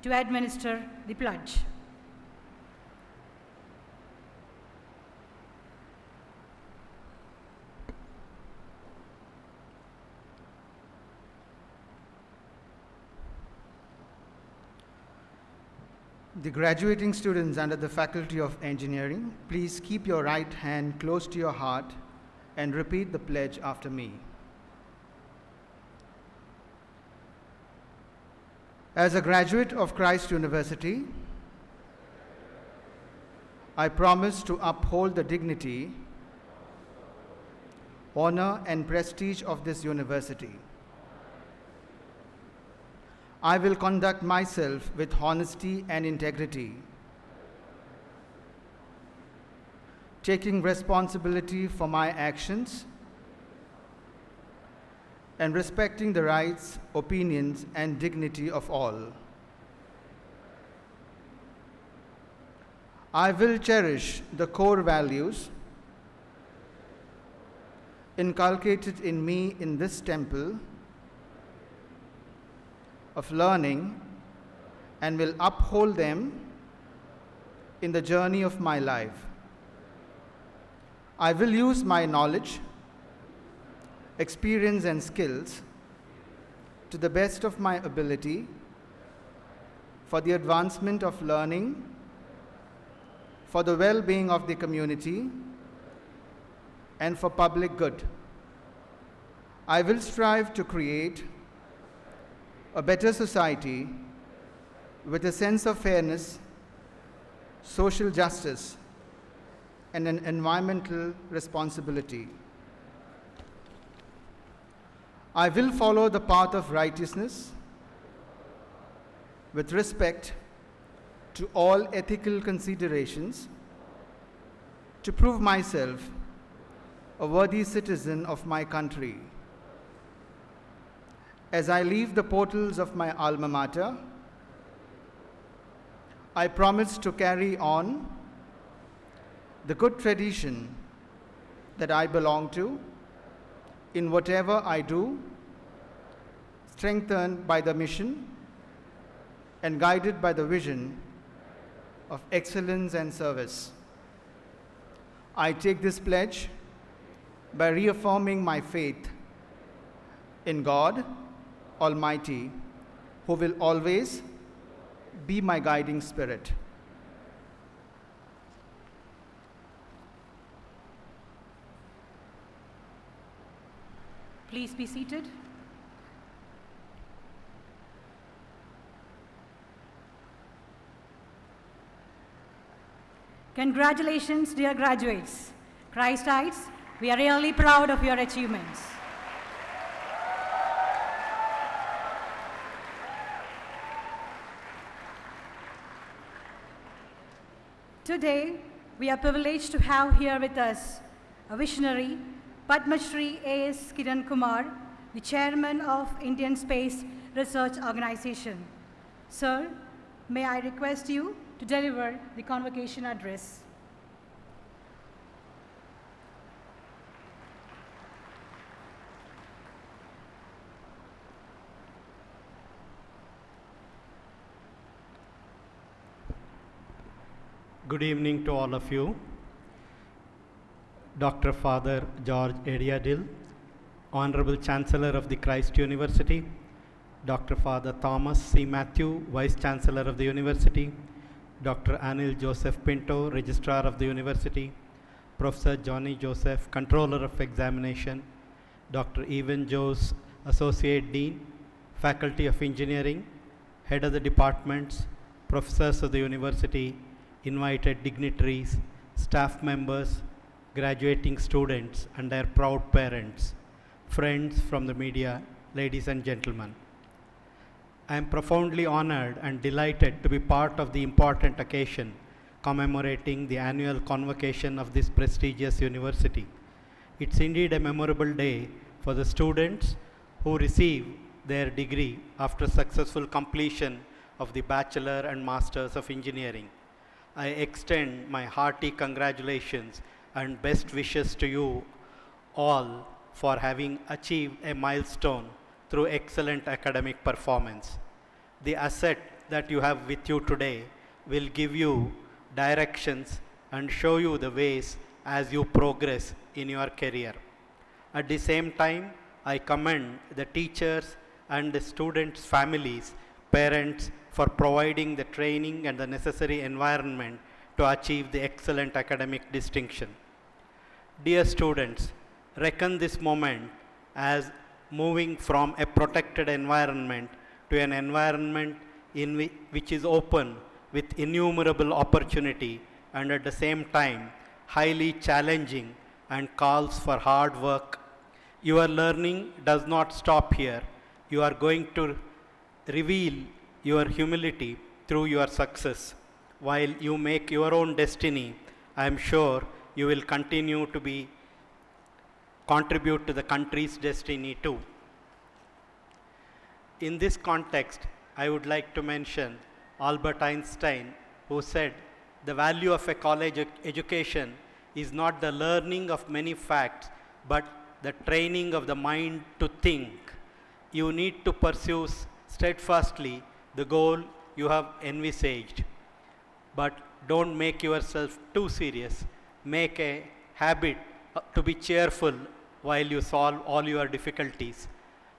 to administer the pledge. The graduating students under the Faculty of Engineering, please keep your right hand close to your heart and repeat the pledge after me. As a graduate of Christ University, I promise to uphold the dignity, honor, and prestige of this university. I will conduct myself with honesty and integrity, taking responsibility for my actions and respecting the rights, opinions, and dignity of all. I will cherish the core values inculcated in me in this temple of learning and will uphold them in the journey of my life. I will use my knowledge, experience, and skills to the best of my ability for the advancement of learning, for the well-being of the community, and for public good. I will strive to create a better society with a sense of fairness, social justice, and an environmental responsibility. I will follow the path of righteousness with respect to all ethical considerations to prove myself a worthy citizen of my country. As I leave the portals of my alma mater, I promise to carry on the good tradition that I belong to in whatever I do, strengthened by the mission and guided by the vision of excellence and service. I take this pledge by reaffirming my faith in God Almighty, who will always be my guiding spirit. Please be seated. Congratulations, dear graduates. Christites, we are really proud of your achievements. Today, we are privileged to have here with us a visionary, Padma Shri A.S. Kiran Kumar, the chairman of Indian Space Research Organization. Sir, may I request you to deliver the convocation address. Good evening to all of you. Dr. Father George Ediadil, Honorable Chancellor of the Christ University, Dr. Father Thomas C. Matthew, Vice Chancellor of the University, Dr. Anil Joseph Pinto, Registrar of the University, Professor Johnny Joseph, Controller of Examination, Dr. Evan Jose, Associate Dean, Faculty of Engineering, Head of the Departments, Professors of the University, invited dignitaries, staff members, graduating students, and their proud parents, friends from the media, ladies and gentlemen. I am profoundly honored and delighted to be part of the important occasion commemorating the annual convocation of this prestigious university. It's indeed a memorable day for the students who receive their degree after successful completion of the Bachelor and Masters of Engineering. I extend my hearty congratulations and best wishes to you all for having achieved a milestone through excellent academic performance. The asset that you have with you today will give you directions and show you the ways as you progress in your career. At the same time, I commend the teachers and the students' families, parents for providing the training and the necessary environment to achieve the excellent academic distinction. Dear students, reckon this moment as moving from a protected environment to an environment which is open with innumerable opportunity and at the same time highly challenging and calls for hard work. Your learning does not stop here. You are going to reveal your humility through your success. While you make your own destiny, I am sure you will continue to contribute to the country's destiny too. In this context, I would like to mention Albert Einstein, who said, "The value of a college education is not the learning of many facts, but the training of the mind to think." You need to pursue steadfastly the goal you have envisaged, but don't make yourself too serious. Make a habit to be cheerful while you solve all your difficulties.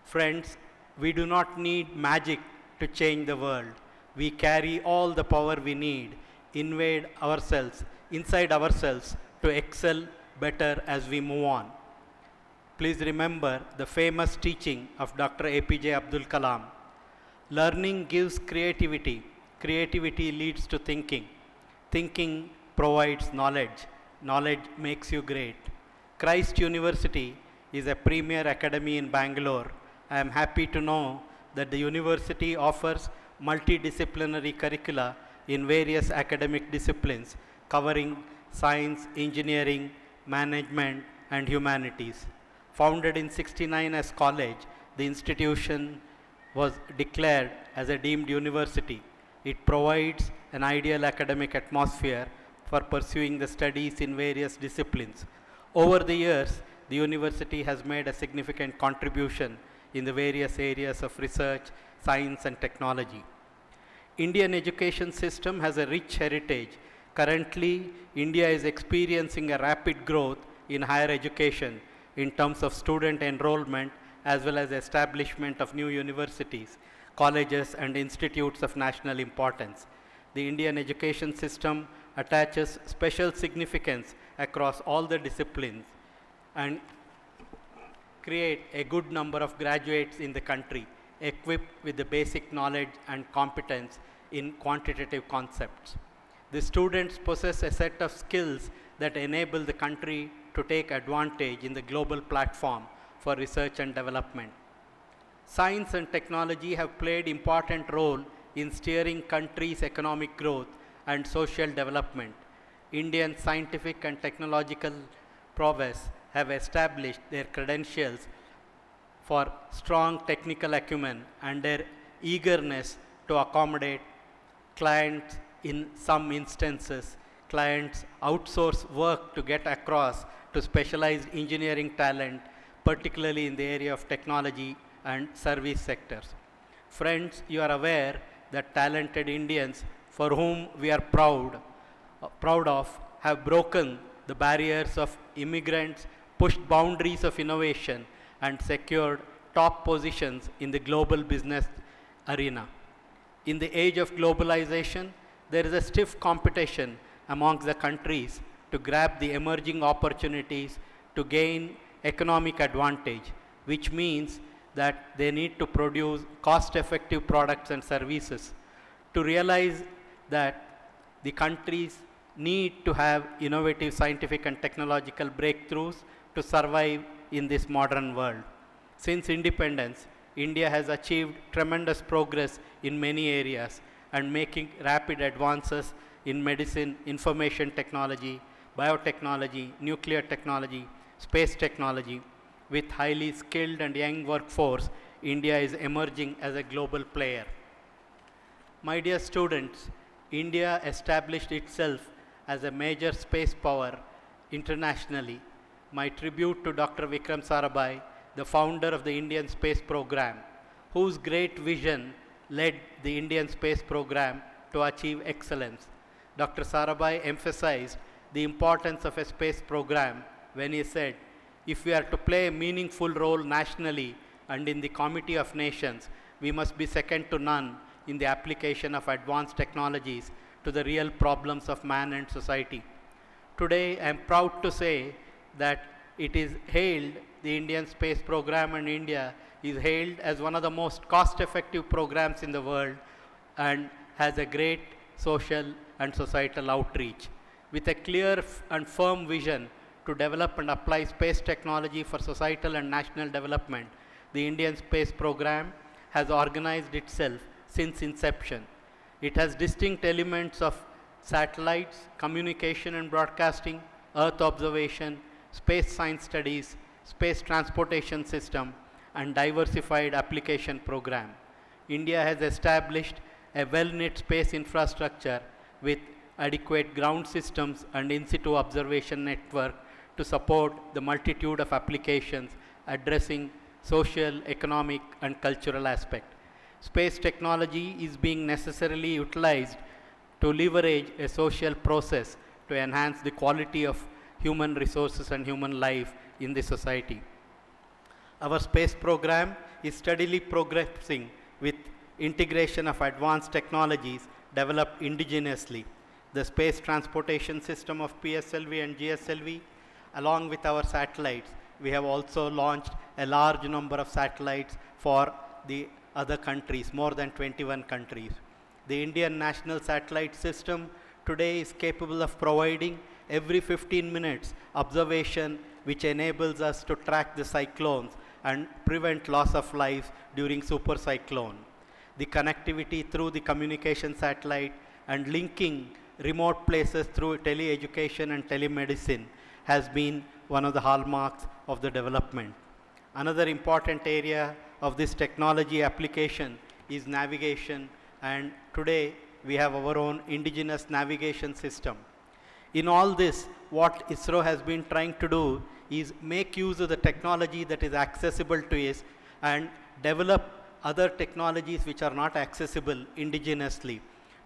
Friends, we do not need magic to change the world. We carry all the power we need inside ourselves to excel better as we move on. Please remember the famous teaching of Dr. APJ Abdul Kalam. Learning gives creativity. Creativity leads to thinking. Thinking provides knowledge. Knowledge makes you great. Christ University is a premier academy in Bangalore. I am happy to know that the university offers multidisciplinary curricula in various academic disciplines covering science, engineering, management, and humanities. Founded in '69 as college, the institution was declared as a deemed university. It provides an ideal academic atmosphere for pursuing the studies in various disciplines. Over the years, the university has made a significant contribution in the various areas of research, science, and technology. Indian education system has a rich heritage. Currently, India is experiencing a rapid growth in higher education in terms of student enrollment as well as establishment of new universities, colleges, and institutes of national importance. The Indian education system attaches special significance across all the disciplines and create a good number of graduates in the country equipped with the basic knowledge and competence in quantitative concepts. The students possess a set of skills that enable the country to take advantage in the global platform for research and development. Science and technology have played important role in steering country's economic growth and social development. Indian scientific and technological prowess have established their credentials for strong technical acumen and their eagerness to accommodate clients. In some instances, clients outsource work to get across to specialized engineering talent, particularly in the area of technology and service sectors. Friends, you are aware that talented Indians for whom we are proud of have broken the barriers of immigrants, pushed boundaries of innovation, and secured top positions in the global business arena. In the age of globalization, there is a stiff competition amongst the countries to grab the emerging opportunities to gain economic advantage, which means that they need to produce cost-effective products and services. To realize that the countries need to have innovative scientific and technological breakthroughs to survive in this modern world. Since independence, India has achieved tremendous progress in many areas and making rapid advances in medicine, information technology, biotechnology, nuclear technology, space technology. With highly skilled and young workforce, India is emerging as a global player. My dear students, India established itself as a major space power internationally. My tribute to Dr. Vikram Sarabhai, the founder of the Indian Space Program, whose great vision led the Indian space program to achieve excellence. Dr. Sarabhai emphasized the importance of a space program when he said, if we are to play a meaningful role nationally and in the Committee of Nations, we must be second to none in the application of advanced technologies to the real problems of man and society. Today, I am proud to say that it is hailed, the Indian space program in India is hailed as one of the most cost-effective programs in the world and has a great social and societal outreach. With a clear and firm vision to develop and apply space technology for societal and national development, the Indian space program has organized itself since inception. It has distinct elements of satellites, communication and broadcasting, Earth observation, space science studies, space transportation system, and diversified application program. India has established a well-knit space infrastructure with adequate ground systems and in-situ observation network to support the multitude of applications addressing social, economic, and cultural aspects. Space technology is being necessarily utilized to leverage a social process to enhance the quality of human resources and human life in the society. Our space program is steadily progressing with integration of advanced technologies developed indigenously. The space transportation system of PSLV and GSLV, along with our satellites, we have also launched a large number of satellites for the other countries, more than 21 countries. The Indian National Satellite System today is capable of providing every 15 minutes observation which enables us to track the cyclones and prevent loss of life during super cyclone. The connectivity through the communication satellite and linking remote places through tele-education and telemedicine has been one of the hallmarks of the development. Another important area of this technology application is navigation, and today we have our own indigenous navigation system. In all this, what ISRO has been trying to do is make use of the technology that is accessible to us and develop other technologies which are not accessible indigenously.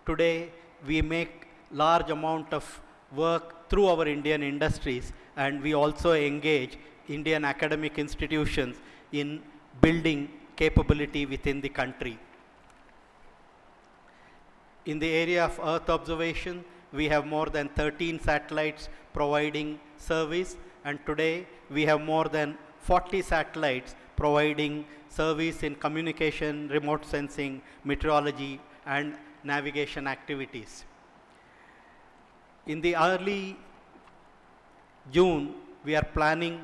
Today, we make large amount of work through our Indian industries, and we also engage Indian academic institutions in building capability within the country. In the area of Earth observation, we have more than 13 satellites providing service, and today we have more than 40 satellites providing service in communication, remote sensing, meteorology, and navigation activities. In the early June, we are planning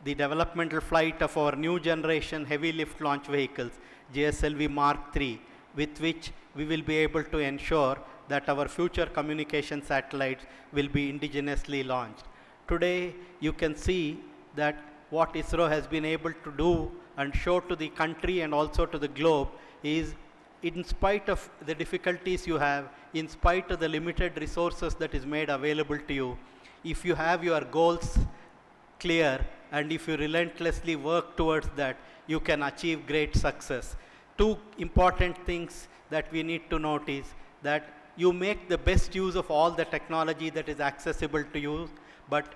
the developmental flight of our new generation heavy lift launch vehicles, GSLV Mark III, with which we will be able to ensure that our future communication satellites will be indigenously launched. Today, you can see that what ISRO has been able to do and show to the country and also to the globe is, in spite of the difficulties you have, in spite of the limited resources that is made available to you, if you have your goals clear and if you relentlessly work towards that, you can achieve great success. Two important things that we need to note is that you make the best use of all the technology that is accessible to you, but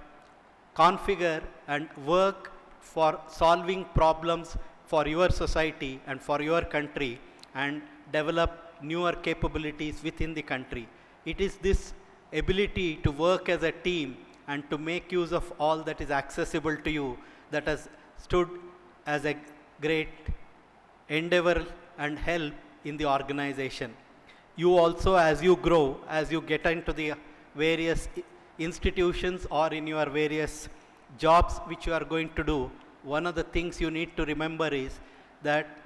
configure and work for solving problems for your society and for your country and develop newer capabilities within the country. It is this ability to work as a team and to make use of all that is accessible to you that has stood as a great endeavor and help in the organization. You also, as you grow, as you get into the various institutions or in your various jobs which you are going to do, one of the things you need to remember is that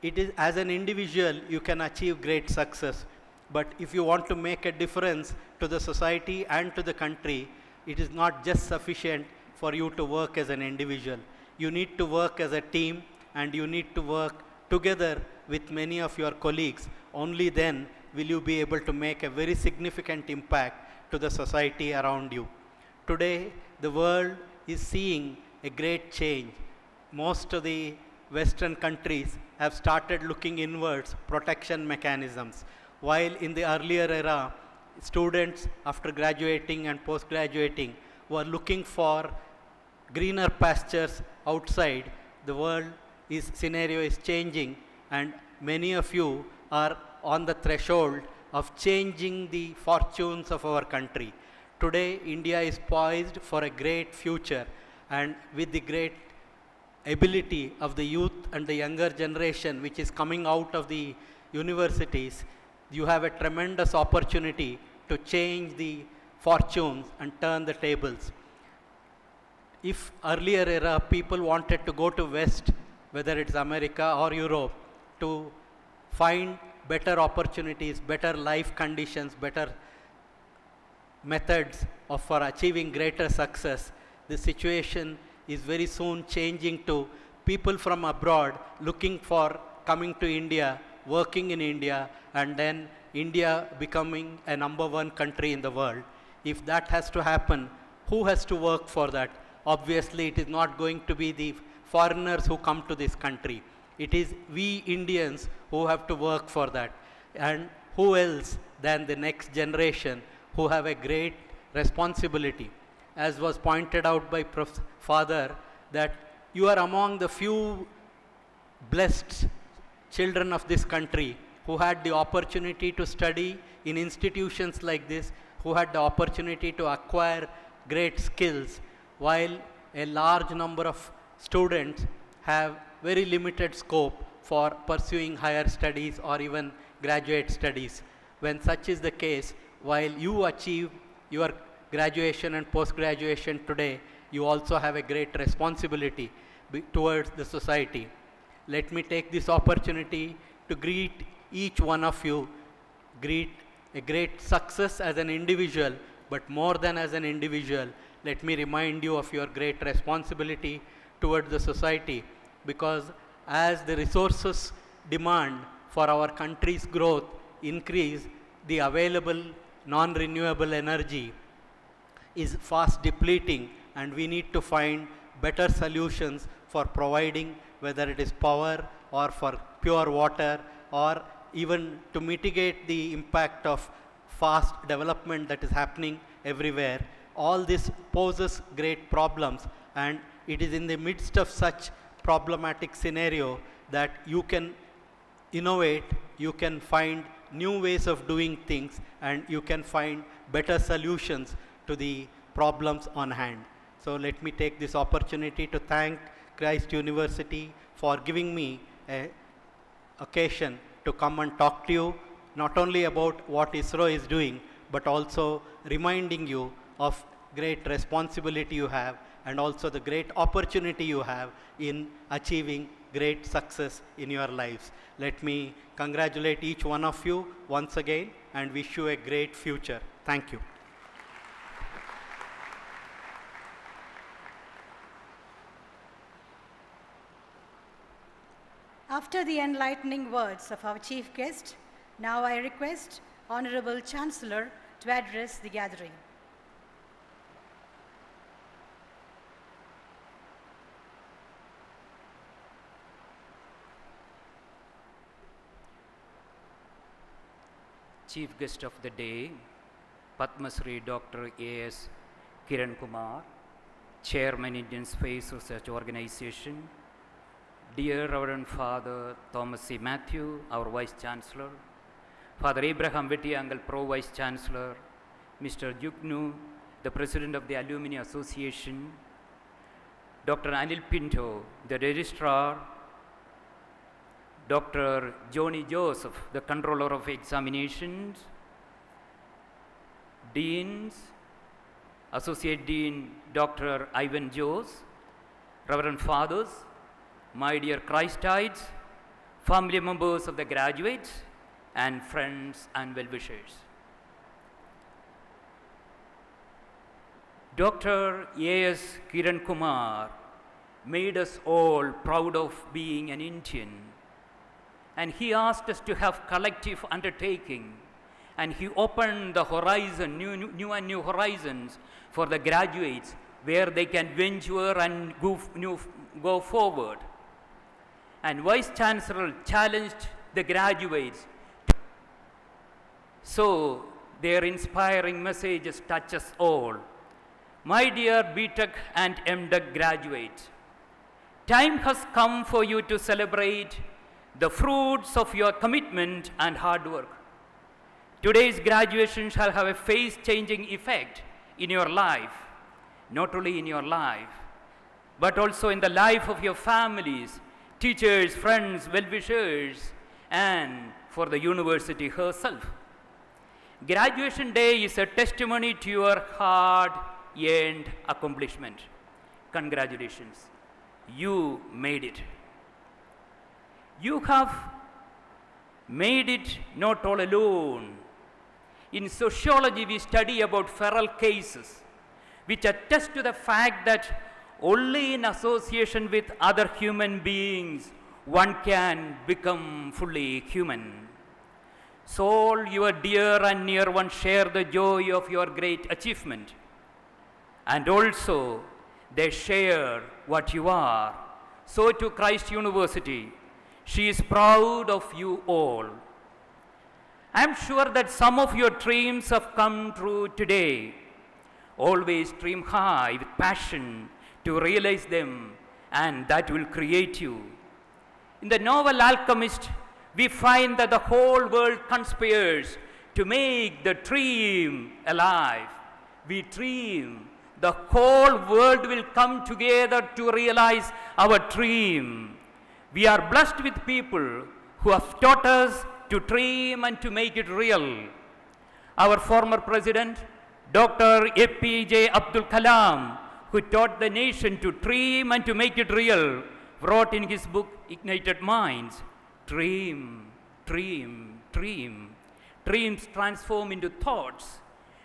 it is, as an individual, you can achieve great success. But if you want to make a difference to the society and to the country, it is not just sufficient for you to work as an individual. You need to work as a team, and you need to work together with many of your colleagues. Only then will you be able to make a very significant impact to the society around you. Today, the world is seeing a great change. Most of the Western countries have started looking inwards, protection mechanisms. While in the earlier era, students after graduating and post-graduating were looking for greener pastures outside, the scenario is changing, and many of you are on the threshold of changing the fortunes of our country. Today, India is poised for a great future, and with the great ability of the youth and the younger generation which is coming out of the universities, you have a tremendous opportunity to change the fortunes and turn the tables. If earlier era people wanted to go to West, whether it's America or Europe, to find better opportunities, better life conditions, better methods for achieving greater success, the situation is very soon changing to people from abroad looking for coming to India, working in India, and then India becoming a #1 country in the world. If that has to happen, who has to work for that? Obviously, it is not going to be the foreigners who come to this country. It is we Indians who have to work for that. And who else than the next generation who have a great responsibility? As was pointed out by Father, that you are among the few blessed children of this country who had the opportunity to study in institutions like this, who had the opportunity to acquire great skills, while a large number of students have very limited scope for pursuing higher studies or even graduate studies. When such is the case, while you achieve your graduation and post-graduation today, you also have a great responsibility towards the society. Let me take this opportunity to greet each one of you, greet a great success as an individual, but more than as an individual, let me remind you of your great responsibility towards the society, because as the resources demand for our country's growth increase, the available non-renewable energy is fast depleting, and we need to find better solutions for providing, whether it is power or for pure water, or even to mitigate the impact of fast development that is happening everywhere. All this poses great problems, and it is in the midst of such problematic scenario that you can innovate, you can find new ways of doing things, and you can find better solutions to the problems on hand. So let me take this opportunity to thank Christ University for giving me an occasion to come and talk to you, not only about what ISRO is doing, but also reminding you of great responsibility you have, and also the great opportunity you have in achieving great success in your lives. Let me congratulate each one of you once again and wish you a great future. Thank you. After the enlightening words of our chief guest, now I request Honorable Chancellor to address the gathering. Chief guest of the day, Padma Shri Dr. A.S. Kiran Kumar, Chairman Indian Space Research Organization, dear Reverend Father Thomas C. Matthew, our Vice Chancellor, Father Abraham Vettiangal, Pro Vice Chancellor, Mr. Jugnu, the President of the Alumni Association, Dr. Anil Pinto, the Registrar, Dr. Johnny Joseph, the Controller of Examinations, Deans, Associate Dean Dr. Ivan Jose, Reverend Fathers, my dear Christites, family members of the graduates, and friends and well-wishers. Dr. A.S. Kiran Kumar made us all proud of being an Indian, and he asked us to have collective undertaking, and he opened the horizon, new horizons for the graduates where they can venture and go forward. and Vice Chancellor challenged the graduates. So their inspiring messages touch us all. My dear BTech and MTech graduates, time has come for you to celebrate the fruits of your commitment and hard work. Today's graduation shall have a face-changing effect in your life, not only in your life, but also in the life of your families, teachers, friends, well-wishers, and for the university herself. Graduation day is a testimony to your hard-earned accomplishment. Congratulations. You made it. You have made it not all alone. In sociology, we study about feral cases, which attest to the fact that only in association with other human beings one can become fully human. So all your dear and near ones share the joy of your great achievement. And also, they share what you are. So to Christ University, she is proud of you all. I am sure that some of your dreams have come true today. Always dream high with passion to realize them, and that will create you. In the novel Alchemist, we find that the whole world conspires to make the dream alive. We dream. The whole world will come together to realize our dream. We are blessed with people who have taught us to dream and to make it real. Our former president, Dr. APJ Abdul Kalam, who taught the nation to dream and to make it real, wrote in his book, Ignited Minds, dream, dream, dream. Dreams transform into thoughts,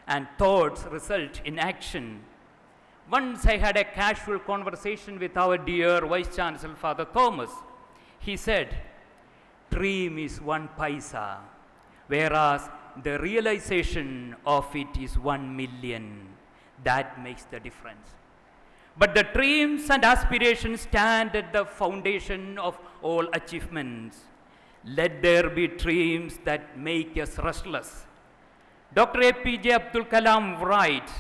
and thoughts result in action. Once I had a casual conversation with our dear Vice Chancellor, Father Thomas. He said, dream is 1 paisa, whereas the realization of it is 1 million. That makes the difference. But the dreams and aspirations stand at the foundation of all achievements. Let there be dreams that make us restless. Dr. APJ Abdul Kalam writes,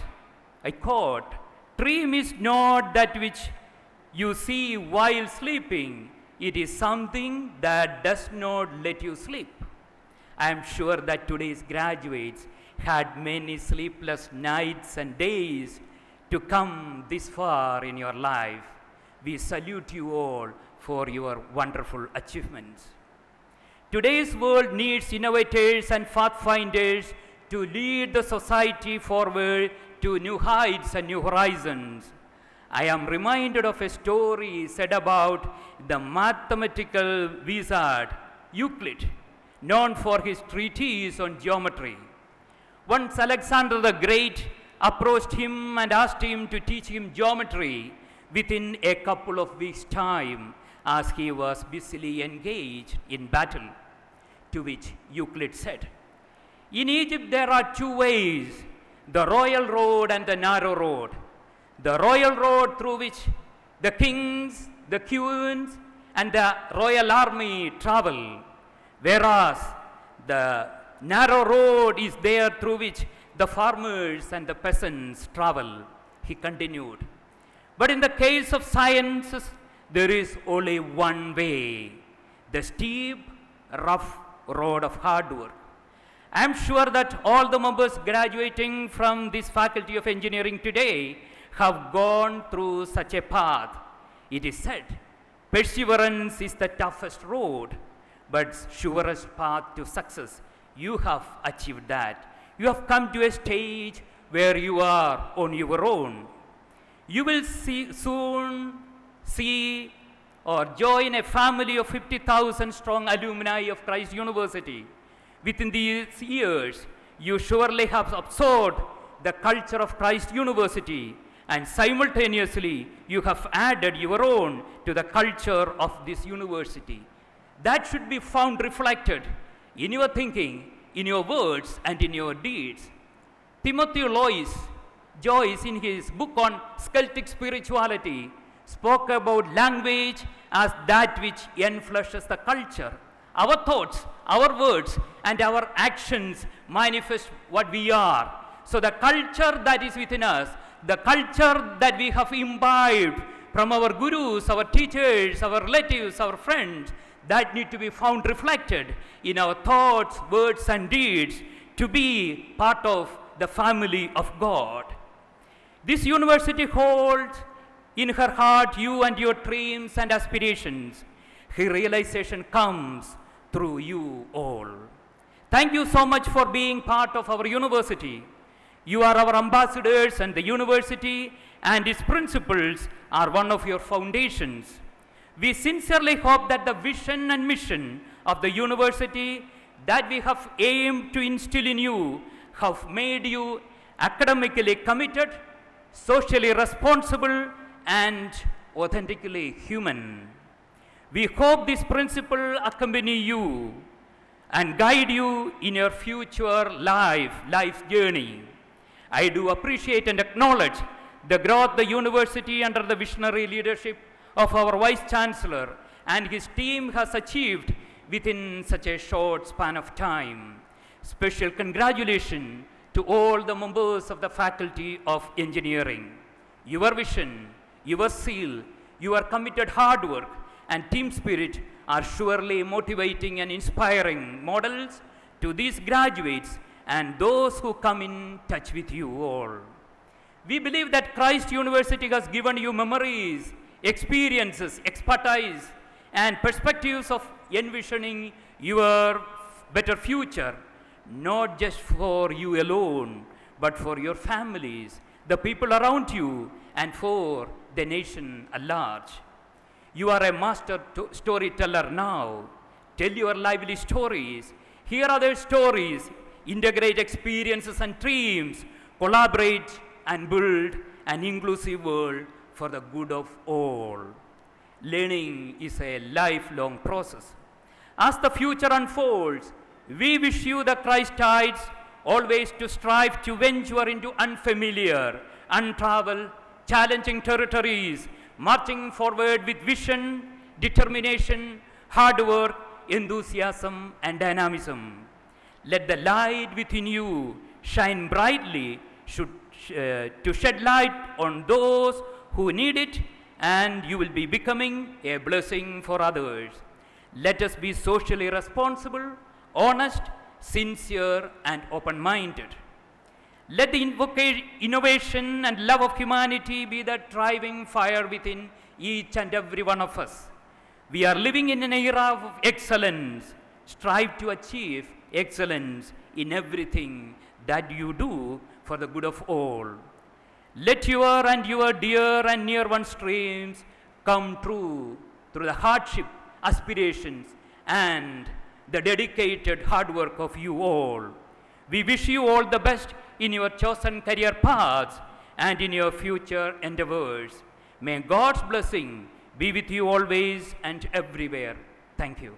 I quote, dream is not that which you see while sleeping. It is something that does not let you sleep. I am sure that today's graduates had many sleepless nights and days to come this far in your life. We salute you all for your wonderful achievements. Today's world needs innovators and pathfinders to lead the society forward to new heights and new horizons. I am reminded of a story said about the mathematical wizard Euclid, known for his treatise on geometry. Once Alexander the Great approached him and asked him to teach him geometry within a couple of weeks' time, as he was busily engaged in battle. To which Euclid said, in Egypt there are 2 ways, the royal road and the narrow road. The royal road through which the kings, the queens, and the royal army travel, whereas the narrow road is there through which the farmers and the peasants travel. He continued, but in the case of sciences, there is only one way, the steep, rough road of hard work. I am sure that all the members graduating from this Faculty of Engineering today have gone through such a path. It is said, perseverance is the toughest road, but surest path to success. You have achieved that. You have come to a stage where you are on your own. You will soon see or join a family of 50,000 strong alumni of Christ University. Within these years, you surely have absorbed the culture of Christ University, and simultaneously you have added your own to the culture of this university. That should be found reflected in your thinking, in your words, and in your deeds. Timothy Joyce, in his book on Celtic spirituality, spoke about language as that which enfleshes the culture. Our thoughts, our words, and our actions manifest what we are. So the culture that is within us, the culture that we have imbibed from our gurus, our teachers, our relatives, our friends, that need to be found reflected in our thoughts, words, and deeds to be part of the family of God. This university holds in her heart you and your dreams and aspirations. Her realization comes through you all. Thank you so much for being part of our university. You are our ambassadors, and the university and its principles are one of your foundations. We sincerely hope that the vision and mission of the university that we have aimed to instill in you have made you academically committed, socially responsible, and authentically human. We hope this principle accompany you and guide you in your future life's journey. I do appreciate and acknowledge the growth the university under the visionary leadership of our Vice Chancellor and his team has achieved within such a short span of time. Special congratulations to all the members of the Faculty of Engineering. Your vision, your zeal, your committed hard work, and team spirit are surely motivating and inspiring models to these graduates and those who come in touch with you all. We believe that Christ University has given you memories, experiences, expertise, and perspectives of envisioning your better future, not just for you alone, but for your families, the people around you, and for the nation at large. You are a master storyteller now. Tell your lively stories, hear other stories, integrate experiences and dreams, collaborate and build an inclusive world for the good of all. Learning is a lifelong process. As the future unfolds, we wish you the Christ tides always to strive to venture into unfamiliar, untraveled, challenging territories, marching forward with vision, determination, hard work, enthusiasm, and dynamism. Let the light within you shine brightly to shed light on those who need it, and you will be becoming a blessing for others. Let us be socially responsible, honest, sincere, and open-minded. Let the innovation and love of humanity be the driving fire within each and every one of us. We are living in an era of excellence. Strive to achieve excellence in everything that you do for the good of all. Let your and your dear and near one's dreams come true through the hardship, aspirations, and the dedicated hard work of you all. We wish you all the best in your chosen career paths and in your future endeavors. May God's blessing be with you always and everywhere. Thank you.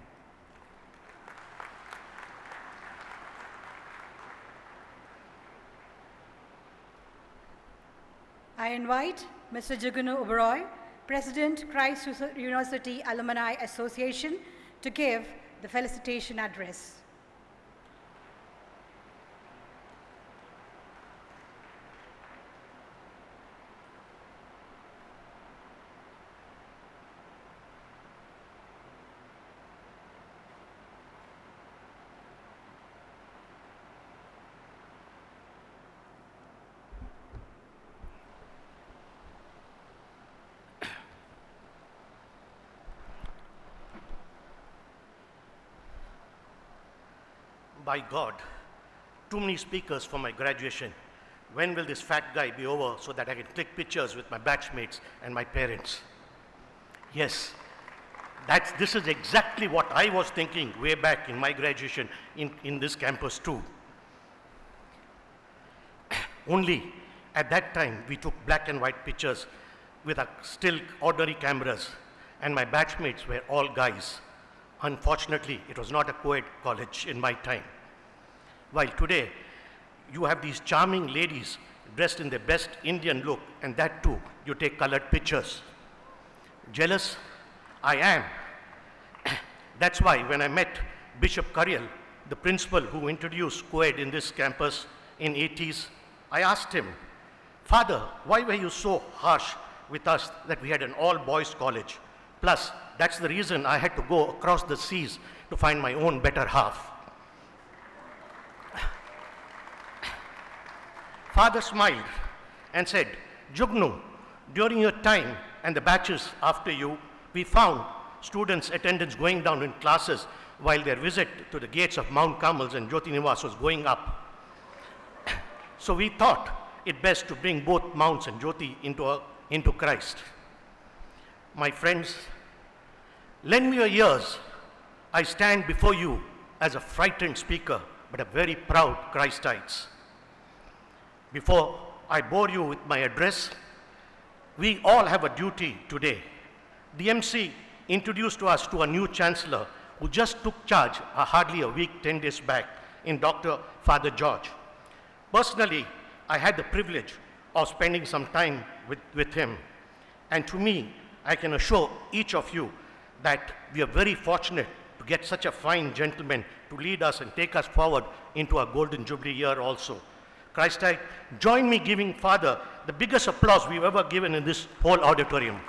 I invite Mr. Jugunu Oberoi, President, Christ University Alumni Association, to give the felicitation address. By God, too many speakers for my graduation. When will this fat guy be over so that I can click pictures with my batchmates and my parents? Yes, this is exactly what I was thinking way back in my graduation in this campus too. Only at that time we took black and white pictures with our still ordinary cameras, and my batchmates were all guys. Unfortunately, it was not a co-ed college in my time. While today, you have these charming ladies dressed in their best Indian look, and that too, you take colored pictures. Jealous? I am. That's why when I met Bishop Karyal, the principal who introduced co-ed in this campus in 80s, I asked him, Father, why were you so harsh with us that we had an all-boys college? Plus, that's the reason I had to go across the seas to find my own better half. Father smiled and said, Jugnu, during your time and the batches after you, we found students' attendance going down in classes while their visit to the gates of Mount Carmel and Jyoti Nivas was going up. So we thought it best to bring both Mounts and Jyoti into Christ. My friends, lend me your ears. I stand before you as a frightened speaker, but a very proud Christites. Before I bore you with my address, we all have a duty today. The MC introduced to us to a new chancellor who just took charge hardly a week, 10 days back, in Dr. Father George. Personally, I had the privilege of spending some time with him. And to me, I can assure each of you that we are very fortunate to get such a fine gentleman to lead us and take us forward into our Golden Jubilee year also. Christite, join me giving Father the biggest applause we've ever given in this whole auditorium.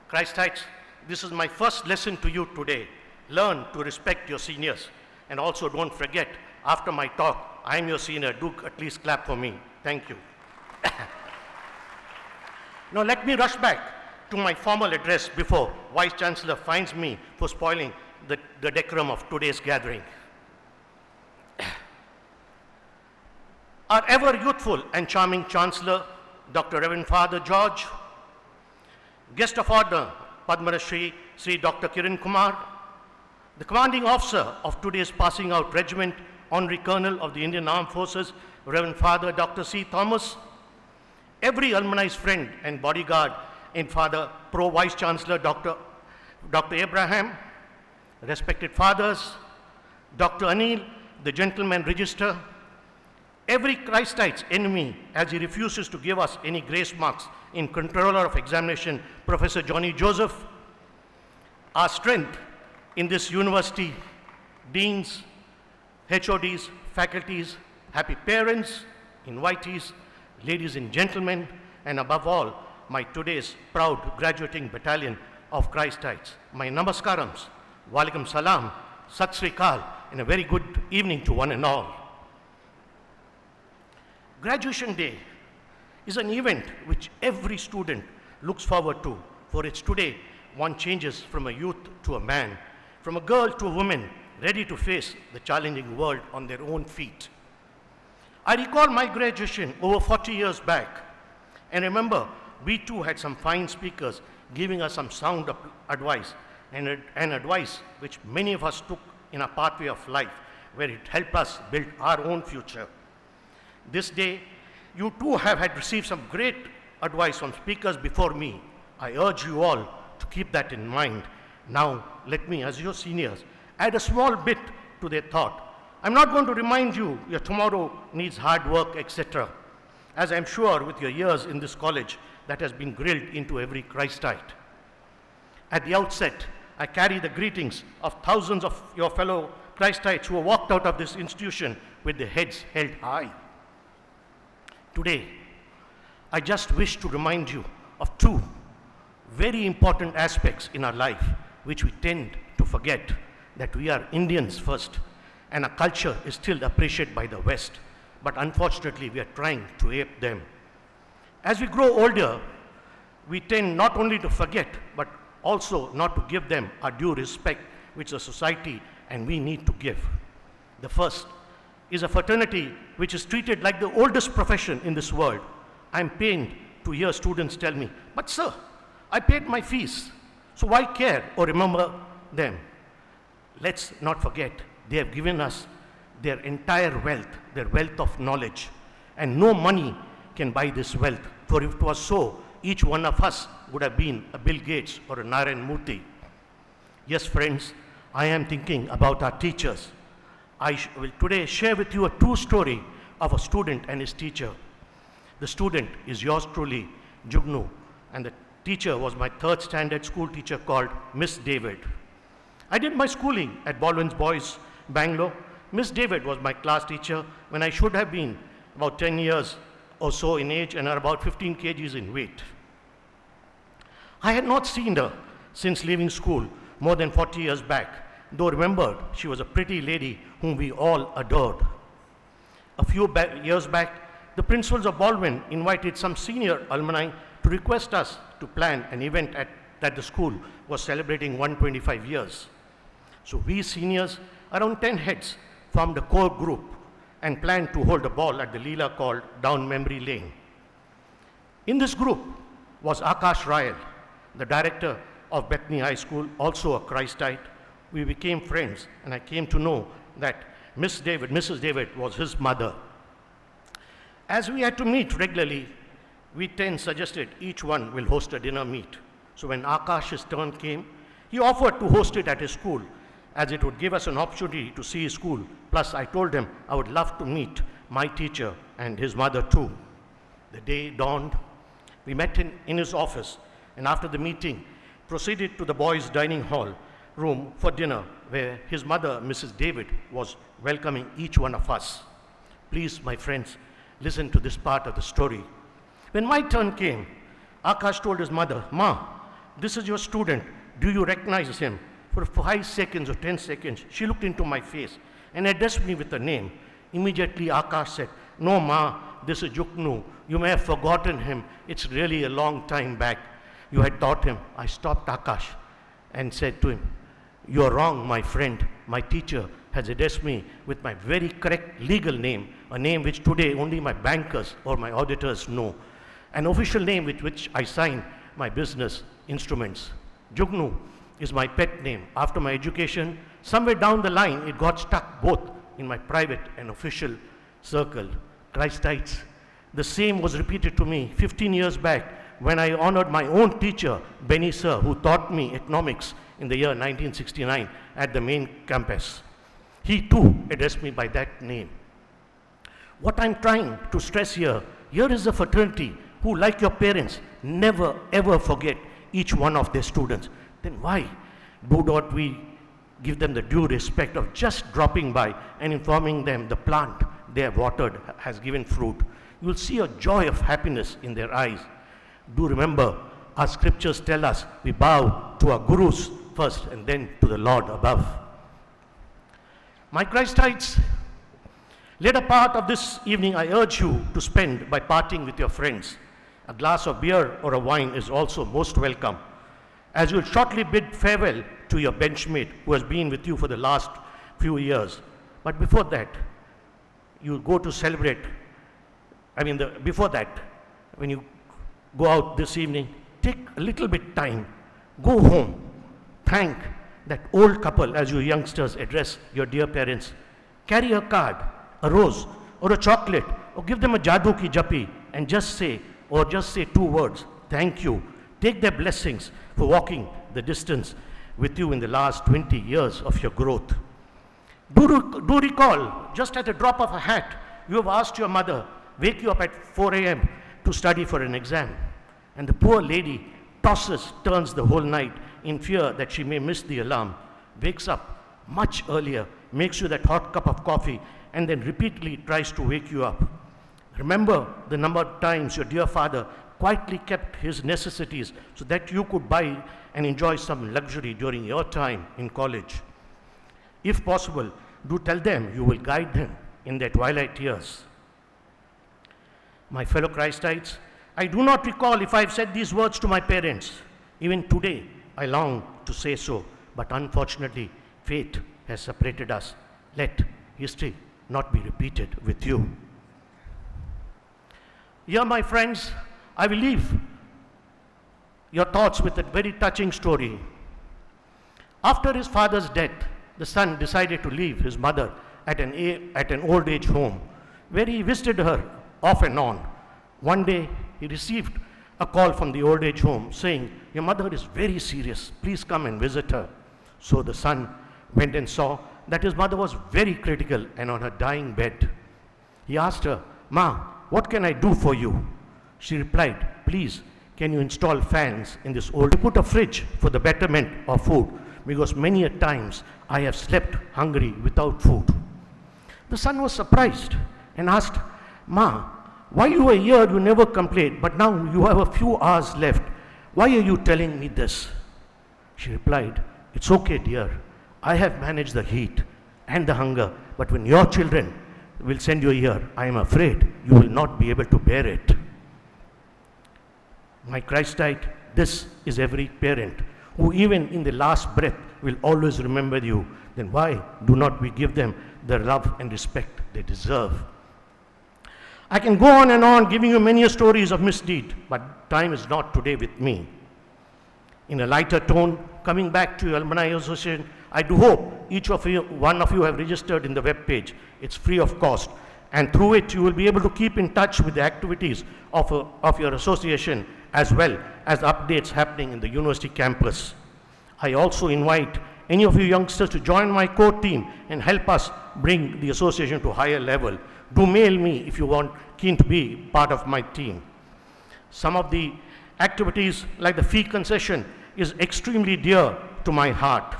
Christites, this is my first lesson to you today. Learn to respect your seniors. And also don't forget, after my talk, I am your senior. Do at least clap for me. Thank you. Now let me rush back to my formal address before Vice Chancellor finds me for spoiling the decorum of today's gathering. Our ever youthful and charming Chancellor, Dr. Reverend Father George, guest of honor, Padma Shri Dr. Kiran Kumar, the commanding officer of today's passing out regiment, Honorary Colonel of the Indian Armed Forces, Reverend Father Dr. C. Thomas, every alumni's friend and bodyguard in Father Pro Vice Chancellor Dr. Abraham, respected fathers, Dr. Anil, the gentleman register, every Christite's enemy as he refuses to give us any grace marks in Controller of Examination, Professor Johnny Joseph, our strength in this university, deans, HODs, faculties, happy parents, invitees, ladies and gentlemen, and above all, my today's proud graduating battalion of Christites. My namaskarams, walaikum salam, sat sri akal, and a very good evening to one and all. Graduation Day is an event which every student looks forward to, for it's today one changes from a youth to a man, from a girl to a woman, ready to face the challenging world on their own feet. I recall my graduation over 40 years back, and remember, we too had some fine speakers giving us some sound advice, and advice which many of us took in our pathway of life, where it helped us build our own future. This day, you too have had received some great advice from speakers before me. I urge you all to keep that in mind. Now, let me, as your seniors, add a small bit to their thought. I'm not going to remind you your tomorrow needs hard work, etc., as I'm sure with your years in this college that has been grilled into every Christite. At the outset, I carry the greetings of thousands of your fellow Christites who have walked out of this institution with their heads held high. Today, I just wish to remind you of two very important aspects in our life which we tend to forget, that we are Indians first, and our culture is still appreciated by the West, but unfortunately we are trying to ape them. As we grow older, we tend not only to forget, but also not to give them our due respect which the society and we need to give. The first is a fraternity which is treated like the oldest profession in this world. I'm pained to hear students tell me, but sir, I paid my fees, so why care or remember them? Let's not forget, they have given us their entire wealth, their wealth of knowledge, and no money can buy this wealth. For if it was so, each one of us would have been a Bill Gates or a Narayan Murthy. Yes, friends, I am thinking about our teachers. will today share with you a true story of a student and his teacher. The student is yours truly, Jugnu, and the teacher was my third standard school teacher called Miss David. I did my schooling at Baldwin's Boys, Bangalore. Miss David was my class teacher when I should have been about 10 years or so in age and about 15 kgs in weight. I had not seen her since leaving school more than 40 years back, though remembered she was a pretty lady whom we all adored. A few years back, the principals of Baldwin invited some senior alumni to request us to plan an event that the school was celebrating 125 years. So we seniors, around 10 heads, formed a core group and planned to hold a ball at the Leela called Down Memory Lane. In this group was Akash Rayal, the director of Bethany High School, also a Christite. We became friends, and I came to know that Mrs. David was his mother. As we had to meet regularly, we 10 suggested each one will host a dinner meet. So when Akash's turn came, he offered to host it at his school, as it would give us an opportunity to see his school. Plus, I told him I would love to meet my teacher and his mother too. The day dawned. We met in his office, and after the meeting, proceeded to the boys' dining hall room for dinner, where his mother, Mrs. David, was welcoming each one of us. Please, my friends, listen to this part of the story. When my turn came, Akash told his mother, "Ma, this is your student. Do you recognize him?" For 5 seconds or 10 seconds, she looked into my face and addressed me with a name. Immediately, Akash said, "No, Ma, this is Jugnu. You may have forgotten him. It's really a long time back. You had taught him." I stopped Akash and said to him, "You're wrong, my friend. My teacher has addressed me with my very correct legal name, a name which today only my bankers or my auditors know, an official name with which I sign my business instruments. Jugnu is my pet name. After my education, somewhere down the line, it got stuck both in my private and official circle." Christites, the same was repeated to me 15 years back when I honored my own teacher, Benny Sir, who taught me economics in the year 1969 at the main campus. He too addressed me by that name. What I'm trying to stress here is a fraternity who, like your parents, never ever forget each one of their students. Then why do not we give them the due respect of just dropping by and informing them the plant they have watered has given fruit? You will see a joy of happiness in their eyes. Do remember, our scriptures tell us we bow to our gurus first and then to the Lord above. My Christites, later part of this evening I urge you to spend by parting with your friends. A glass of beer or a wine is also most welcome, as you will shortly bid farewell to your benchmate who has been with you for the last few years. But before that, you go to celebrate. Before that, when you go out this evening, take a little bit time, go home, thank that old couple as you youngsters address your dear parents. Carry a card, a rose, or a chocolate, or give them a jadoo ki jappi and just say 2 words, "Thank you." Take their blessings for walking the distance with you in the last 20 years of your growth. Do recall, just at the drop of a hat, you have asked your mother, wake you up at 4 a.m. to study for an exam. And the poor lady turns the whole night in fear that she may miss the alarm, wakes up much earlier, makes you that hot cup of coffee, and then repeatedly tries to wake you up. Remember the number of times your dear father quietly kept his necessities so that you could buy and enjoy some luxury during your time in college. If possible, do tell them you will guide them in their twilight years. My fellow Christites, I do not recall if I've said these words to my parents. Even today, I long to say so, but unfortunately, fate has separated us. Let history not be repeated with you. Here, my friends, I will leave your thoughts with a very touching story. After his father's death, the son decided to leave his mother at an old age home, where he visited her off and on. One day, he received a call from the old age home saying, "Your mother is very serious. Please come and visit her." So the son went and saw that his mother was very critical and on her dying bed. He asked her, "Ma, what can I do for you?" She replied, "Please, can you install fans in this old? Put a fridge for the betterment of food, because many a times I have slept hungry without food." The son was surprised and asked, "Ma, while you were here, you never complained, but now you have a few hours left. Why are you telling me this?" She replied, "It's okay, dear. I have managed the heat and the hunger, but when your children will send you here, I am afraid you will not be able to bear it." My Christite, this is every parent who even in the last breath will always remember you. Then why do not we give them the love and respect they deserve? I can go on and on giving you many stories of misdeed, but time is not today with me. In a lighter tone, coming back to your Alumni Association, I do hope each of you, one of you have registered in the web page. It's free of cost. And through it, you will be able to keep in touch with the activities of your association as well as updates happening in the university campus. I also invite any of you youngsters to join my core team and help us bring the association to a higher level. Do mail me if you want keen to be part of my team. Some of the activities like the fee concession is extremely dear to my heart.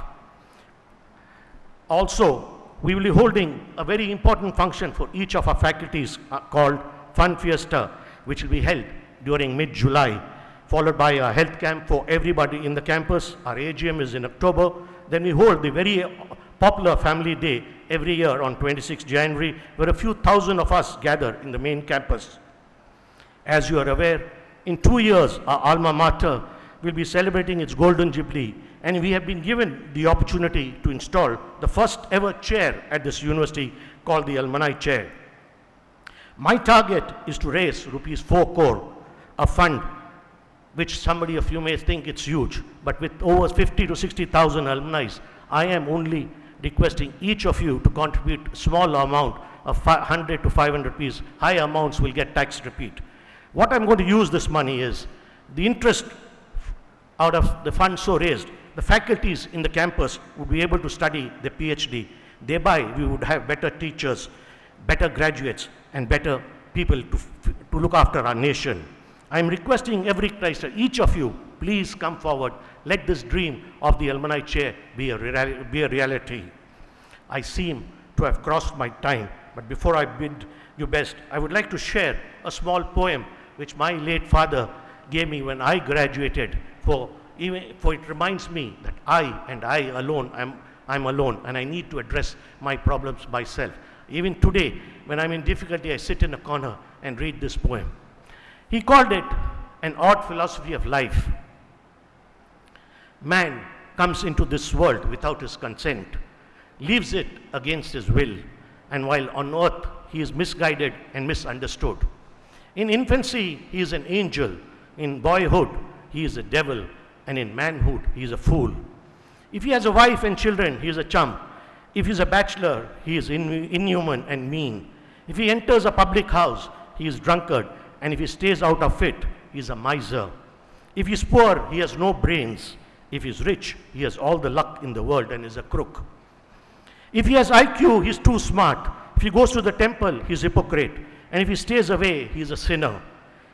Also, we will be holding a very important function for each of our faculties called Fun Fiesta, which will be held during mid-July, followed by a health camp for everybody in the campus. Our AGM is in October. Then we hold the very popular Family Day every year on 26 January, where a few thousand of us gather in the main campus. As you are aware, in 2 years, our alma mater will be celebrating its Golden Jubilee, and we have been given the opportunity to install the first ever chair at this university called the Alumni Chair. My target is to raise rupees 4 crore, a fund which somebody of you may think it's huge, but with over 50 to 60,000 alumni, I am only requesting each of you to contribute a small amount of 100 to 500 rupees. High amounts will get tax repeat. What I'm going to use this money is the interest out of the funds so raised. The faculties in the campus would be able to study their PhD. Thereby, we would have better teachers, better graduates, and better people to look after our nation. I'm requesting every Christian, each of you, please come forward. Let this dream of the Alumni Chair be a reality. I seem to have crossed my time, but before I bid you best, I would like to share a small poem which my late father gave me when I graduated, for it reminds me that I alone, I'm alone, and I need to address my problems myself. Even today, when I'm in difficulty, I sit in a corner and read this poem. He called it an odd philosophy of life. Man comes into this world without his consent, leaves it against his will, and while on earth, he is misguided and misunderstood. In infancy, he is an angel. In boyhood, he is a devil. And in manhood, he is a fool. If he has a wife and children, he is a chump. If he is a bachelor, he is inhuman and mean. If he enters a public house, he is drunkard. And if he stays out of it, he is a miser. If he is poor, he has no brains. If he is rich, he has all the luck in the world and is a crook. If he has IQ, he is too smart. If he goes to the temple, he is a hypocrite. And if he stays away, he is a sinner.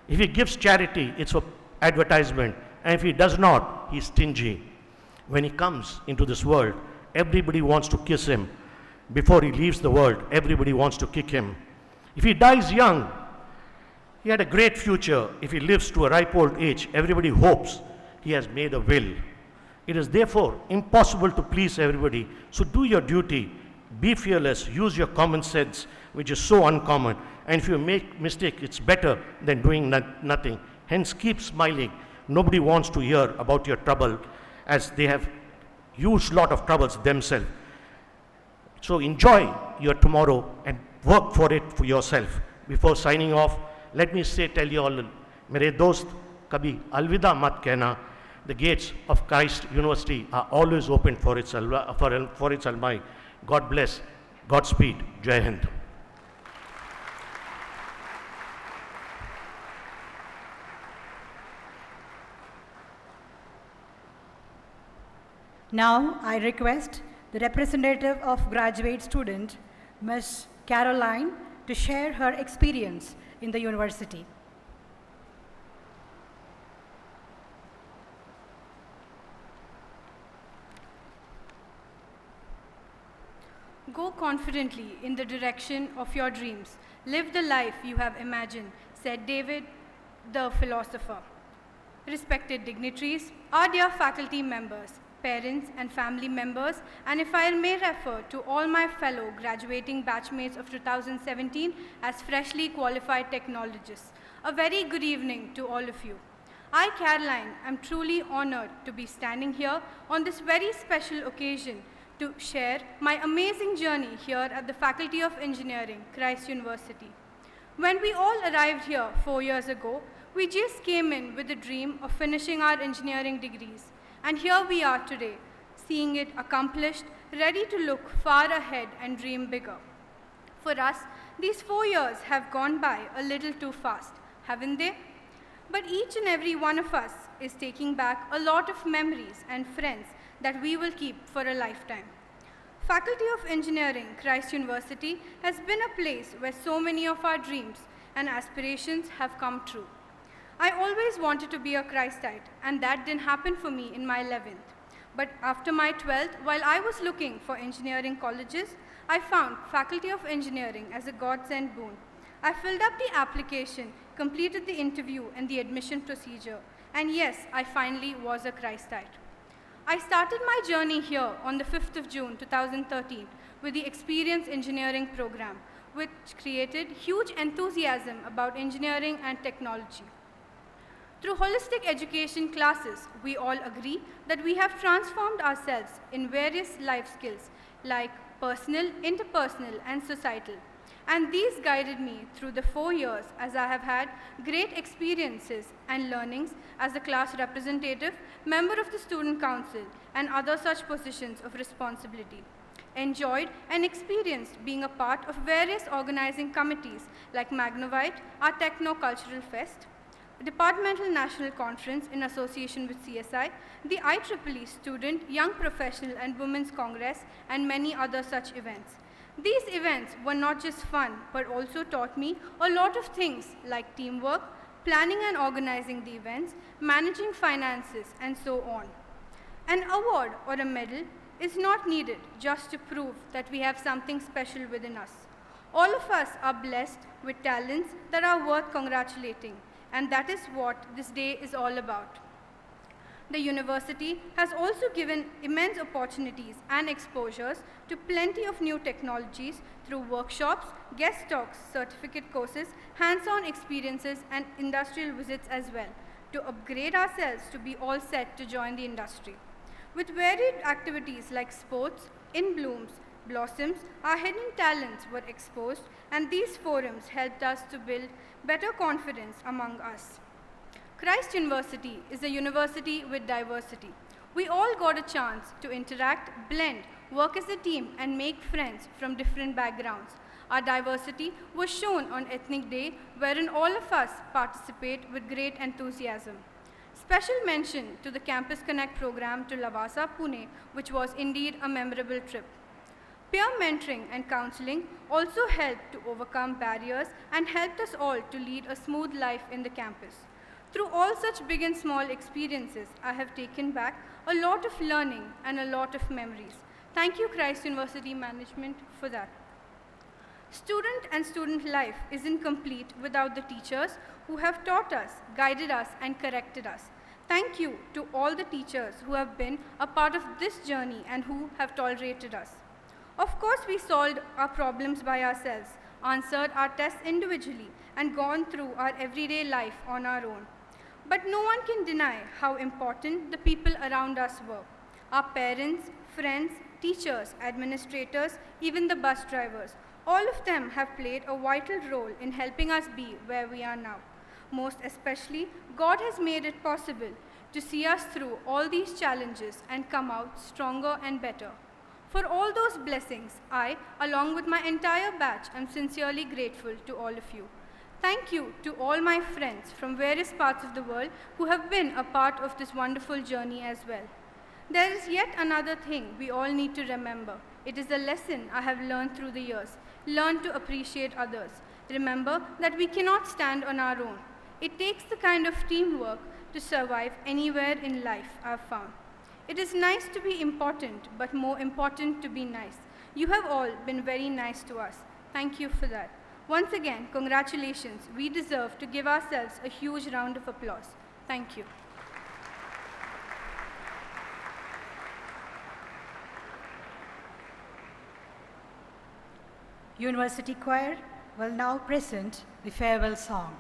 If he gives charity, it's for advertisement. And if he does not, he is stingy. When he comes into this world, everybody wants to kiss him. Before he leaves the world, everybody wants to kick him. If he dies young, he had a great future. If he lives to a ripe old age, everybody hopes he has made a will. It is therefore impossible to please everybody. So do your duty, be fearless, use your common sense, which is so uncommon. And if you make mistake, it's better than doing nothing. Hence, keep smiling. Nobody wants to hear about your trouble, as they have huge lot of troubles themselves. So enjoy your tomorrow and work for it for yourself. Before signing off, let me tell you all, mere dost, kabhi alvida mat kehna. The gates of Christ University are always open for its alumni. God bless. Godspeed. Jai Hind. Now, I request the representative of graduate student, Ms. Caroline, to share her experience in the university. Go confidently in the direction of your dreams. Live the life you have imagined, said David, the philosopher. Respected dignitaries, our dear faculty members, parents and family members, and if I may refer to all my fellow graduating batchmates of 2017 as freshly qualified technologists, a very good evening to all of you. I, Caroline, am truly honored to be standing here on this very special occasion to share my amazing journey here at the Faculty of Engineering, Christ University. When we all arrived here 4 years ago, we just came in with the dream of finishing our engineering degrees. And here we are today, seeing it accomplished, ready to look far ahead and dream bigger. For us, these 4 years have gone by a little too fast, haven't they? But each and every one of us is taking back a lot of memories and friends that we will keep for a lifetime. Faculty of Engineering, Christ University, has been a place where so many of our dreams and aspirations have come true. I always wanted to be a Christite, and that didn't happen for me in my 11th. But after my 12th, while I was looking for engineering colleges, I found Faculty of Engineering as a godsend boon. I filled up the application, completed the interview and the admission procedure, and yes, I finally was a Christite. I started my journey here on the 5th of June 2013 with the Experience Engineering program, which created huge enthusiasm about engineering and technology. Through holistic education classes, we all agree that we have transformed ourselves in various life skills like personal, interpersonal, and societal. And these guided me through the 4 years as I have had great experiences and learnings as a class representative, member of the student council, and other such positions of responsibility. Enjoyed and experienced being a part of various organizing committees like Magnovite, our Techno-Cultural Fest, Departmental National Conference in association with CSI, the IEEE Student, Young Professional and Women's Congress, and many other such events. These events were not just fun, but also taught me a lot of things like teamwork, planning and organizing the events, managing finances, and so on. An award or a medal is not needed just to prove that we have something special within us. All of us are blessed with talents that are worth congratulating, and that is what this day is all about. The university has also given immense opportunities and exposures to plenty of new technologies through workshops, guest talks, certificate courses, hands-on experiences, and industrial visits as well, to upgrade ourselves to be all set to join the industry. With varied activities like sports, in blooms, blossoms, our hidden talents were exposed, and these forums helped us to build better confidence among us. Christ University is a university with diversity. We all got a chance to interact, blend, work as a team, and make friends from different backgrounds. Our diversity was shown on Ethnic Day, wherein all of us participate with great enthusiasm. Special mention to the Campus Connect program to Lavasa, Pune, which was indeed a memorable trip. Peer mentoring and counseling also helped to overcome barriers and helped us all to lead a smooth life in the campus. Through all such big and small experiences, I have taken back a lot of learning and a lot of memories. Thank you, Christ University Management, for that. Student and student life isn't complete without the teachers who have taught us, guided us, and corrected us. Thank you to all the teachers who have been a part of this journey and who have tolerated us. Of course, we solved our problems by ourselves, answered our tests individually, and gone through our everyday life on our own. But no one can deny how important the people around us were. Our parents, friends, teachers, administrators, even the bus drivers, all of them have played a vital role in helping us be where we are now. Most especially, God has made it possible to see us through all these challenges and come out stronger and better. For all those blessings, I, along with my entire batch, am sincerely grateful to all of you. Thank you to all my friends from various parts of the world who have been a part of this wonderful journey as well. There is yet another thing we all need to remember. It is a lesson I have learned through the years. Learn to appreciate others. Remember that we cannot stand on our own. It takes the kind of teamwork to survive anywhere in life, I've found. It is nice to be important, but more important to be nice. You have all been very nice to us. Thank you for that. Once again, congratulations. We deserve to give ourselves a huge round of applause. Thank you. University Choir will now present the farewell song.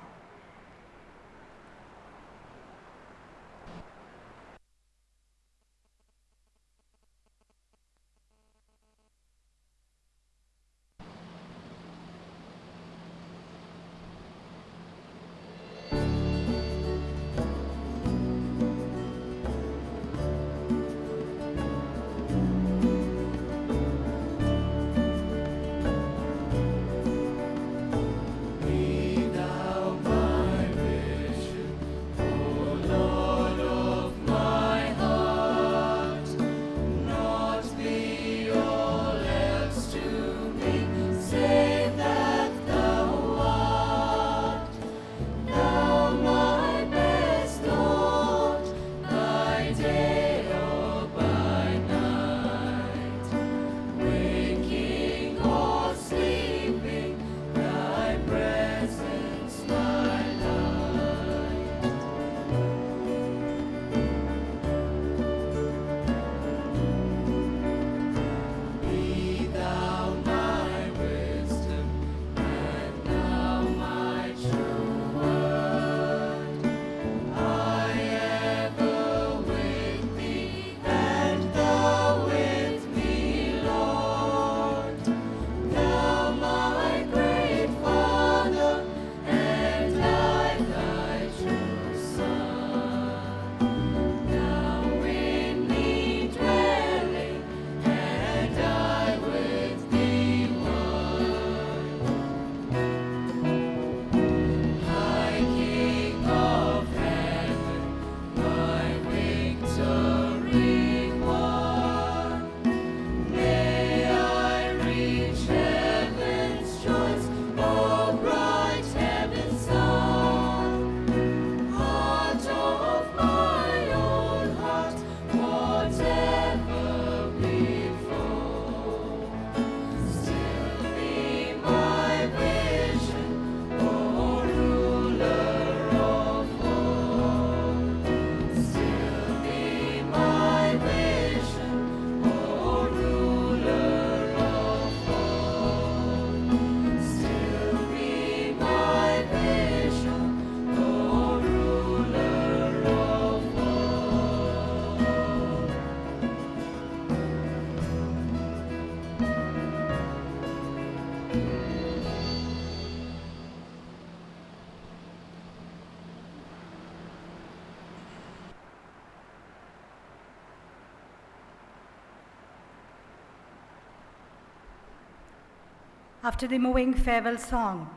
After the moving farewell song,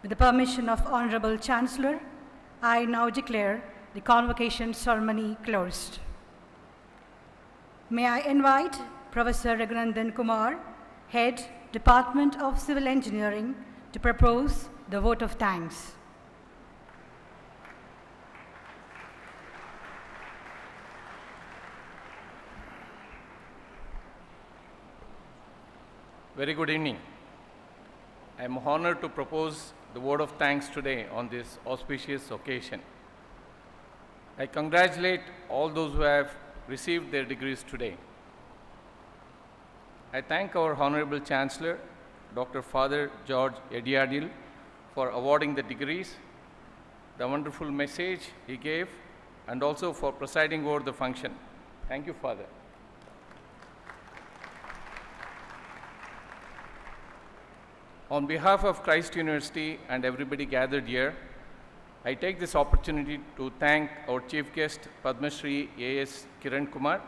with the permission of Honorable Chancellor, I now declare the convocation ceremony closed. May I invite Professor Raghunandan Kumar, Head, Department of Civil Engineering, to propose the vote of thanks. Very good evening. I am honored to propose the word of thanks today on this auspicious occasion. I congratulate all those who have received their degrees today. I thank our Honorable Chancellor, Dr. Father George Ediadil, for awarding the degrees, the wonderful message he gave, and also for presiding over the function. Thank you, Father. On behalf of Christ University and everybody gathered here, I take this opportunity to thank our Chief Guest, Padma Shri A.S. Kiran Kumar,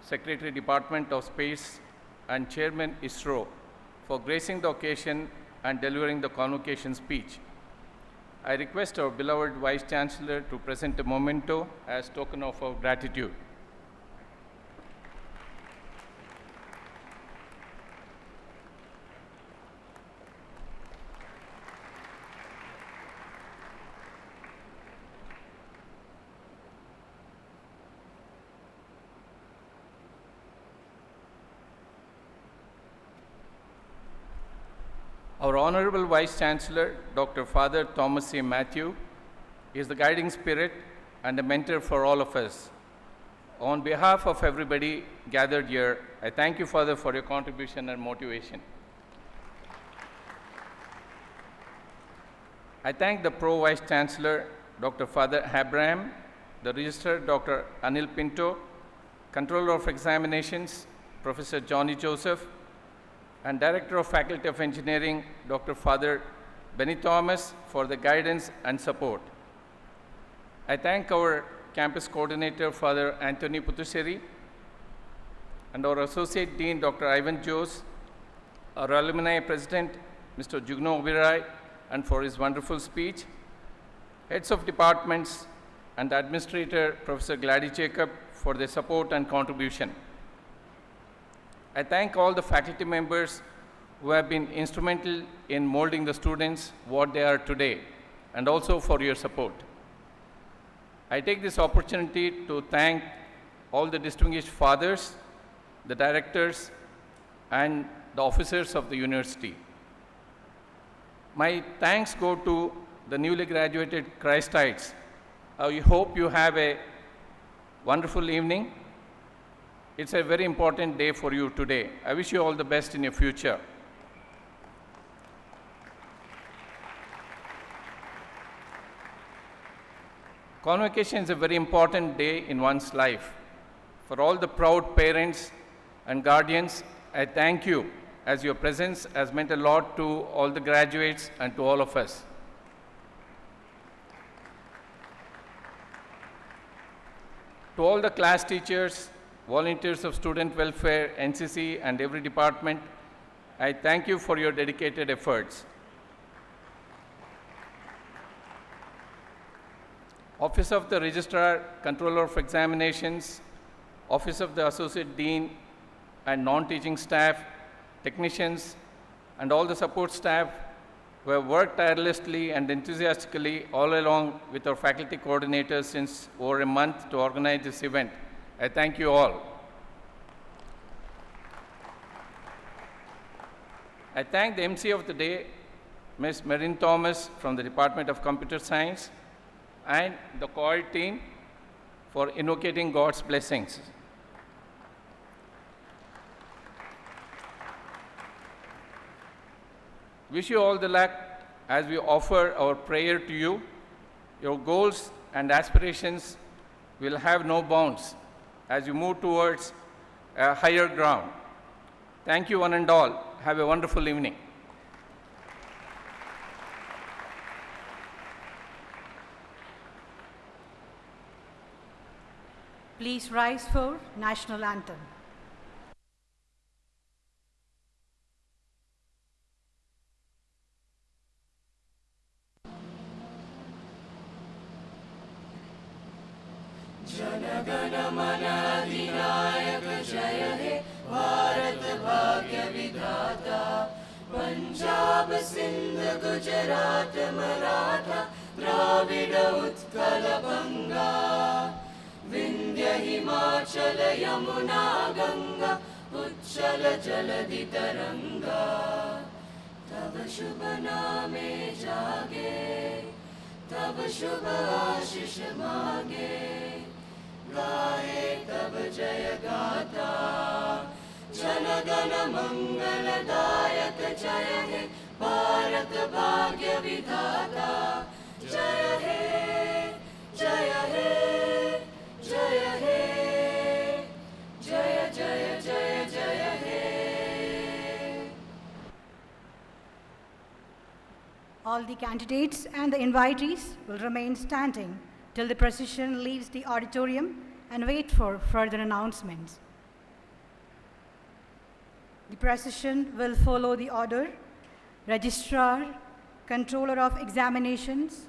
Secretary, Department of Space, and Chairman ISRO, for gracing the occasion and delivering the convocation speech. I request our beloved Vice Chancellor to present a memento as token of our gratitude. Our Honorable Vice Chancellor, Dr. Father Thomas C. Matthew, is the guiding spirit and a mentor for all of us. On behalf of everybody gathered here, I thank you, Father, for your contribution and motivation. I thank the Pro Vice Chancellor, Dr. Father Abraham, the Registrar, Dr. Anil Pinto, Controller of Examinations, Professor Johnny Joseph, and Director of Faculty of Engineering, Dr. Father Benny Thomas, for the guidance and support. I thank our campus coordinator, Father Anthony Putuseri, and our Associate Dean, Dr. Ivan Jose, our Alumni President, Mr. Jugno Oberai, and for his wonderful speech, heads of departments, and the Administrator, Professor Gladys Jacob, for their support and contribution. I thank all the faculty members who have been instrumental in molding the students what they are today, and also for your support. I take this opportunity to thank all the distinguished fathers, the directors, and the officers of the university. My thanks go to the newly graduated Christites. I hope you have a wonderful evening. It's a very important day for you today. I wish you all the best in your future. Convocation is a very important day in one's life. For all the proud parents and guardians, I thank you, as your presence has meant a lot to all the graduates and to all of us. To all the class teachers, volunteers of student welfare, NCC, and every department, I thank you for your dedicated efforts. Office of the Registrar, Controller of Examinations, Office of the Associate Dean, and non-teaching staff, technicians, and all the support staff who have worked tirelessly and enthusiastically all along with our faculty coordinators since over a month to organize this event. I thank you all. I thank the MC of the day, Ms. Marin Thomas from the Department of Computer Science, and the choir team for invocating God's blessings. Wish you all the luck as we offer our prayer to you. Your goals and aspirations will have no bounds as you move towards a higher ground. Thank you one and all. Have a wonderful evening. Please rise for National Anthem. Punjab Sindh Gujarat Maratha Dravid Utkal बंगा विंध्य हिमाचल यमुना गंगा उच्चल जलधि तरंगा तब शुभ नामे जागे तब शुभ आशीष मांगे गाए तब जय गाथा जन गण मंगलदायक जय हे भारत भाग्य विधाता जय हे जय हे जय हे जय जय जय जय हे. All the candidates and the invitees will remain standing till the procession leaves the auditorium and wait for further announcements. The procession will follow the order: Registrar, Controller of Examinations,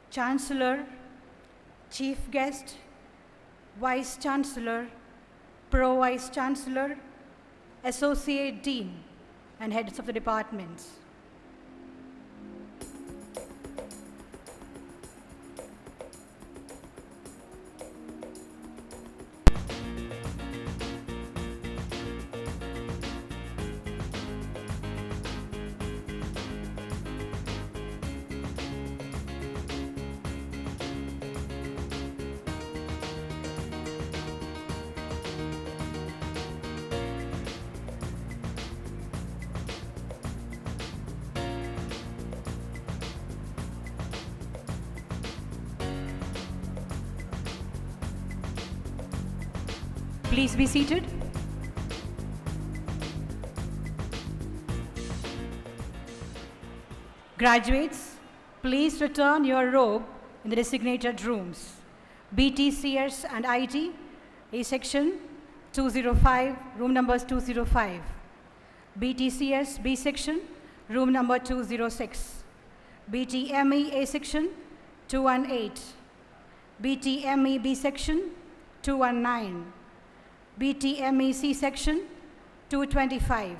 Chancellor, Chief Guest, Vice Chancellor, Pro Vice Chancellor, Associate Dean, and heads of the departments. Please be seated. Graduates, please return your robe in the designated rooms. BTCS and IT, A section 205, room numbers 205. BTCS B section, room number 206. BTME A section 218. BTME B section 219. BTME C section 225.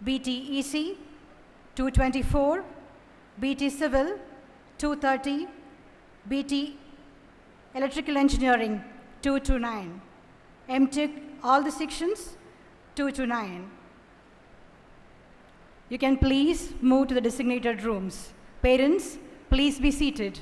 BTEC 224, BT Civil 230, BT Electrical Engineering 229, MTech all the sections 229. You can please move to the designated rooms. Parents, please be seated.